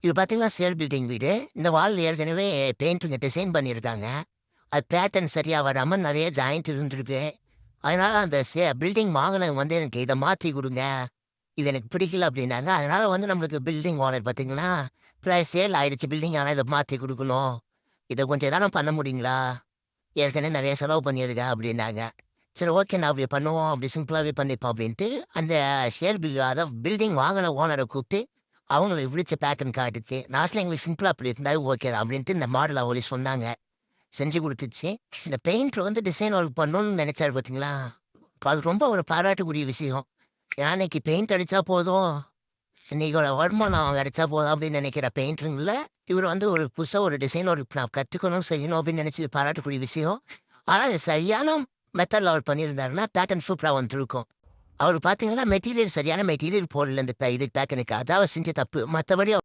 இது பார்த்தீங்கன்னா, sale building வீடு. இந்த வால் ஏற்கனவே பெயிண்டருங்க டிசைன் பண்ணியிருக்காங்க. அது பேட்டர்ன் சரியா வராம நெறைய ஜாயிண்ட் இருந்திருக்கு. அதனால அந்த பில்டிங் வாங்குனவங்க வந்து எனக்கு இத மாத்தி குடுங்க. இது எனக்கு பிடிக்கல அப்டின்னாங்க. அதனால வந்து நம்மளுக்கு பில்டிங் ஓனர் பார்த்தீங்கன்னா, சேல் ஆயிடுச்சு பில்டிங் ஆனா இத மாத்தி குடுக்கணும். இத கொஞ்சம் எதான பண்ண முடியுங்களா? ஏற்கனவே நெறைய செலவு பண்ணியிருக்கேன் அப்டின்னாங்க. சரி ஓகே நான் அப்டி பண்ணுவோம். அப்டி சிம்பிளாவே பண்ணிப்போம் அப்டின்ட்டு அந்த அதான் பில்டிங் வாங்குன ஓனர கூப்ட்டு அவங்களுக்கு பிடிச்ச பேட்டர்ன் காட்டுச்சு. லாஸ்ட்ல எங்களுக்கு சிம்பிளா அப்படி இருந்தாவே ஓகே தான் அப்டின்ட்டு இந்த மாடல் அவங்களே சொன்னாங்க. செஞ்சு குடுத்துச்சு. இந்த பெயிண்டர் வந்து டிசைன் ஒர்க் பண்ணணும்னு நெனைச்சாரு பார்த்தீங்களா? அது ரொம்ப ஒரு பாராட்டுக்குரிய விஷயம். ஏன்னா இன்னைக்கு பெயிண்ட் அடிச்சா போதும், இன்னைக்கோட வருமானம் கிடைச்சா போதும் அப்படின்னு நெனைக்கிற பெயிண்டருங்கள்ல, இவரு வந்து ஒரு புதுசா ஒரு டிசைன் ஒர்க் நான் கத்துக்கணும், செய்யணும் அப்படின்னு நெனைச்சது பாராட்டக்கூடிய விஷயம். ஆனா அது சரியான மெத்தட்ல அவர் பண்ணியிருந்தாருன்னா, பேட்டர்ன் சூப்பரா வந்திருக்கும். அவரு பார்த்தீங்கன்னா, மெட்டீரியல் சரியான மெட்டீரியல் போடல இந்த இது பேட்டர்னுக்கு. அதான் அவர் செஞ்ச தப்பு. மத்தபடி